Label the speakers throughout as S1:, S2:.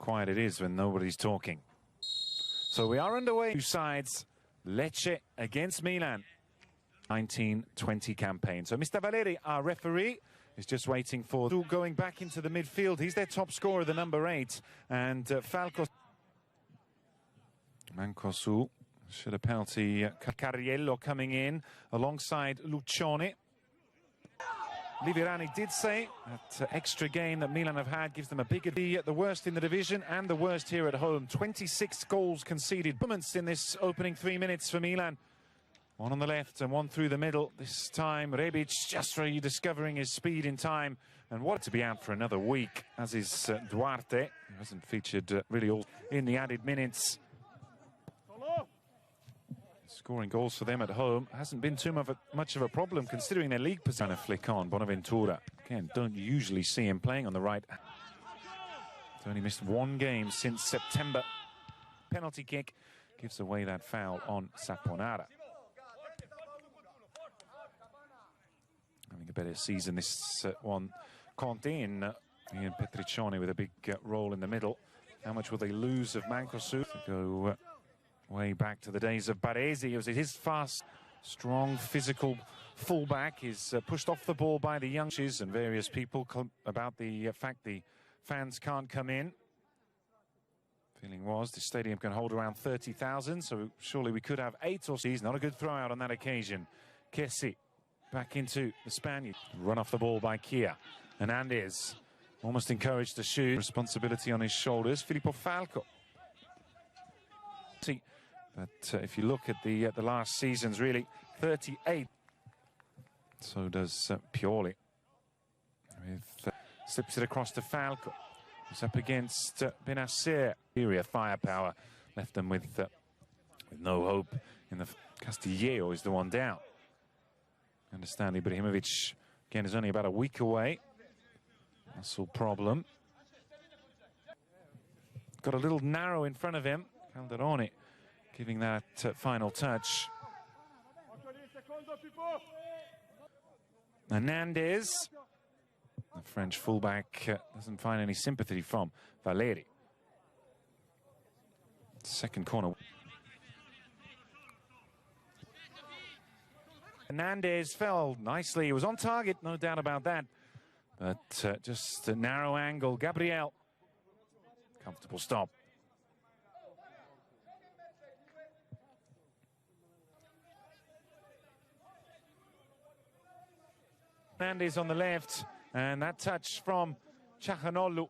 S1: quiet it is when nobody's talking. So we are underway. Two sides, Lecce against Milan. 1920 campaign. So Mr. Valeri, our referee, is just waiting for going back into the midfield. He's their top scorer, the number 8. And Falco. Mancosu should a penalty. Cariello coming in alongside Lucioni. Liverani did say that extra game that Milan have had gives them a bigger the worst in the division and the worst here at home. 26 goals conceded. Moments in this opening 3 minutes for Milan. One on the left and one through the middle. This time Rebic just rediscovering his speed in time and what to be out for another week, as is Duarte, who hasn't featured really all in the added minutes. Scoring goals for them at home hasn't been too much of a problem considering their league position. A flick on Bonaventura. Again, don't usually see him playing on the right. He's only missed one game since September. Penalty kick gives away that foul on Saponara. Having a better season this one. Conte in Ian Petriccioni with a big role in the middle. How much will they lose of Mancosu? Go way back to the days of Baresi. It was his fast, strong, physical fullback. He's pushed off the ball by the youngsters and various people about the fact the fans can't come in. Feeling was the stadium can hold around 30,000, so surely we could have 8 or 6. Not a good throw out on that occasion. Kessi back into the Spaniard. Run off the ball by Kia. Hernandez almost encouraged to shoot. Responsibility on his shoulders. Filippo Falco. But if you look at the last seasons, really 38. So does Pioli. With slips it across to Falco. He's up against Benacer. Seria firepower left them with no hope. In the Castillejo is the one down. Understand Ibrahimovic again is only about a week away. Muscle problem. Got a little narrow in front of him. Calderone giving that final touch. Hernandez, the French fullback, doesn't find any sympathy from Valeri. Second corner. Hernandez fell nicely. He was on target, no doubt about that. But just a narrow angle. Gabriel. Comfortable stop. Hernandez on the left, and that touch from Cialanoglu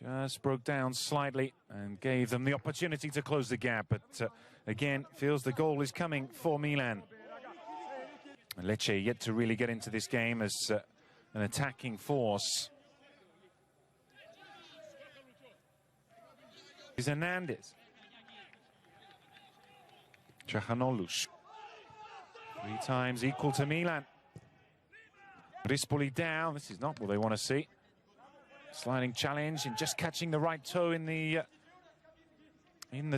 S1: just broke down slightly and gave them the opportunity to close the gap, but again feels the goal is coming for Milan. And Lecce yet to really get into this game as an attacking force. Is Hernandez. Cialanoglu. 3 times equal to Milan. Rispoli down. This is not what they want to see. Sliding challenge and just catching the right toe in the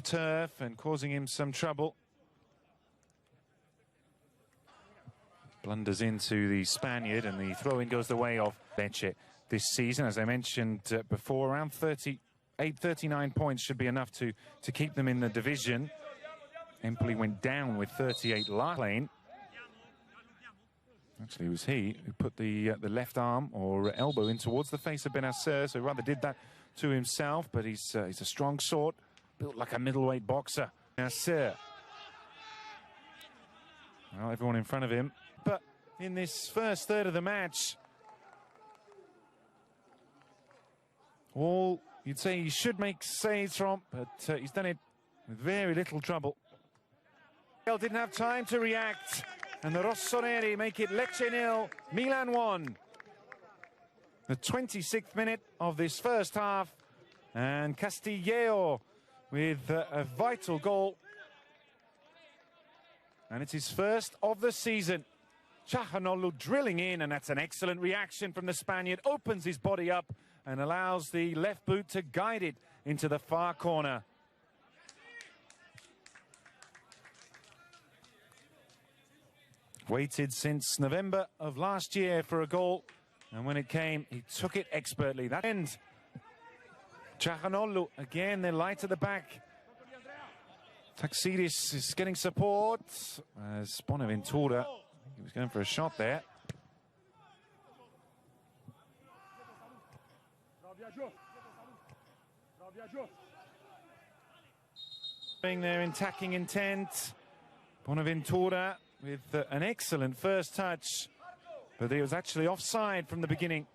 S1: turf and causing him some trouble. Blunders into the Spaniard and the throw-in goes the way of Lecce this season. As I mentioned before, around 38, 39 points should be enough to keep them in the division. Empoli went down with 38 last lane. Actually, it was he who put the left arm or elbow in towards the face of Benacer, so he rather did that to himself, but he's a strong sort, built like a middleweight boxer. Benacer. Well, everyone in front of him. But in this first third of the match, all you'd say he should make saves from, but he's done it with very little trouble. Didn't have time to react. And the Rossoneri make it Lecce 0, Milan 1. The 26th minute of this first half. And Castillejo with a vital goal. And it's his first of the season. Cialanoglu drilling in, and that's an excellent reaction from the Spaniard. Opens his body up and allows the left boot to guide it into the far corner. Waited since November of last year for a goal And when it came, he took it expertly. That end. Cialanoglu, again, they're light at the back. Taxidis is getting support. As Bonaventura, he was going for a shot there. Their attacking intent. Bonaventura with an excellent first touch, but he was actually offside from the beginning.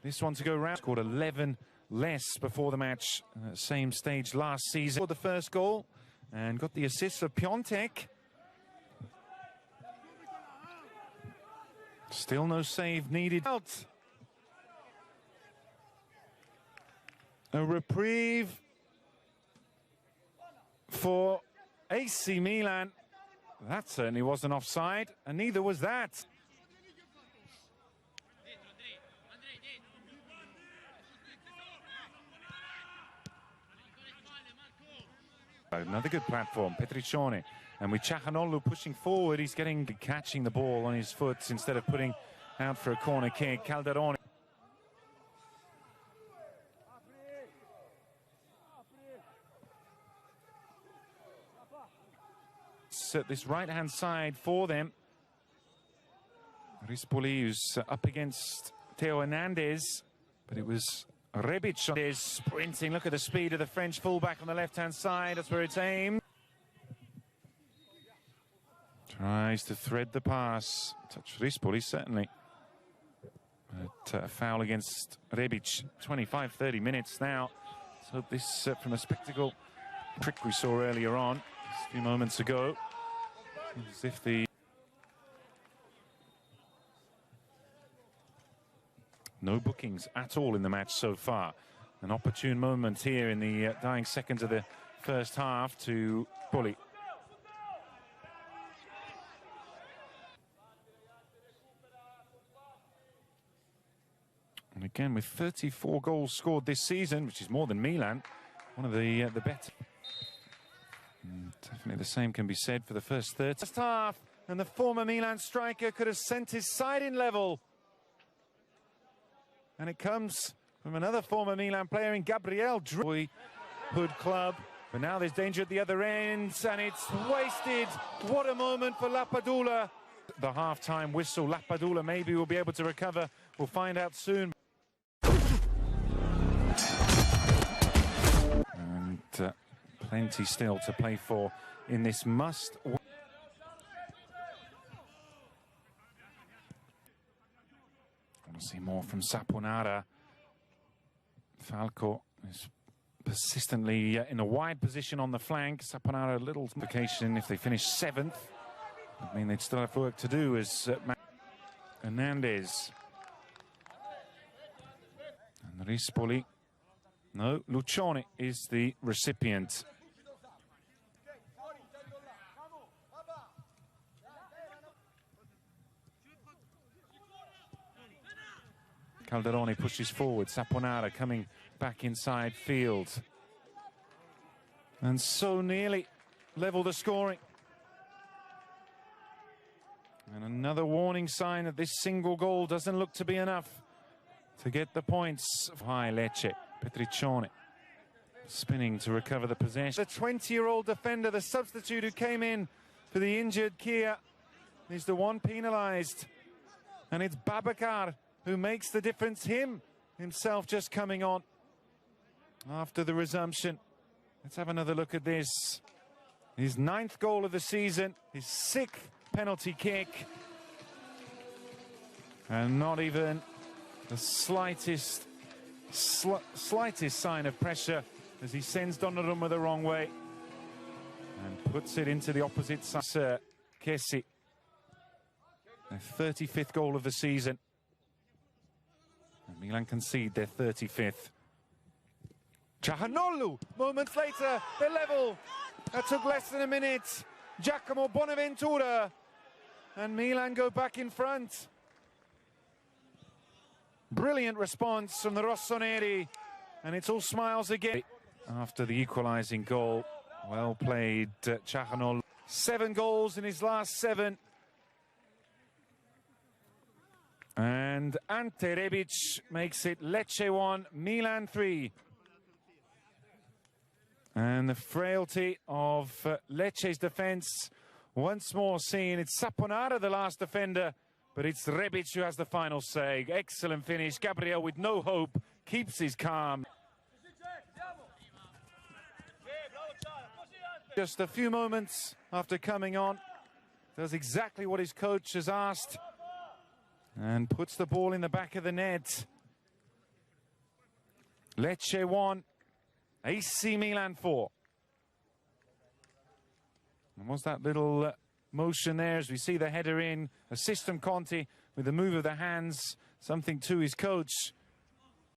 S1: This one to go round. Scored 11 less before the match, same stage last season. For the first goal and got the assist for Piontek. Still no save needed. Out. A reprieve for AC Milan. That certainly wasn't offside, and neither was that. Another good platform, Petriccione. And with Cialanoglu pushing forward, he's catching the ball on his foot instead of putting out for a corner kick. Calderone. At this right-hand side for them. Rispoli, who's up against Theo Hernandez, but it was Rebic is sprinting. Look at the speed of the French fullback on the left-hand side. That's where it's aimed. Tries to thread the pass. Touch Rispoli, certainly. But a foul against Rebic. 25-30 minutes now. Let's hope this from a spectacle trick we saw earlier on, a few moments ago. As if the no bookings at all in the match so far. An opportune moment here in the dying seconds of the first half to bully. And again, with 34 goals scored this season, which is more than Milan, one of the better. Definitely the same can be said for the first 30. First half, and the former Milan striker could have sent his side in level. And it comes from another former Milan player in Gabriel Hood Club. But now there's danger at the other end, and it's wasted. What a moment for Lapadula. The half-time whistle. Lapadula maybe will be able to recover. We'll find out soon. And plenty still to play for in this must. Want to see more from Saponara. Falco is persistently in a wide position on the flank. Saponara a little complication if they finish 7th. I mean, they'd still have work to do as Hernandez. And Rispoli. No, Lucione is the recipient. Calderone pushes forward. Saponara coming back inside field. And so nearly level the scoring. And another warning sign that this single goal doesn't look to be enough to get the points. High Lecce. Petriccione spinning to recover the possession. The 20-year-old defender, the substitute who came in for the injured Kia, is the one penalised. And it's Babacar who makes the difference. Himself just coming on after the resumption. Let's have another look at this. His 9th goal of the season, his 6th penalty kick. And not even the slightest sign of pressure as he sends Donnarumma the wrong way and puts it into the opposite side. Kessi, their 35th goal of the season. And Milan concede their 35th. Cialanoglu, moments later, they're level. That took less than a minute. Giacomo Bonaventura, and Milan go back in front. Brilliant response from the Rossoneri, and it's all smiles again. After the equalising goal, well played, Cialanoglu. 7 goals in his last 7. And Ante Rebic makes it Lecce 1, Milan 3. And the frailty of Lecce's defence once more seen. It's Saponara, the last defender, but it's Rebic who has the final say. Excellent finish. Gabriel, with no hope, keeps his calm. Just a few moments after coming on, does exactly what his coach has asked and puts the ball in the back of the net. Lecce 1, AC Milan 4. And was that little motion there as we see the header in, assist from Conte with the move of the hands, something to his coach.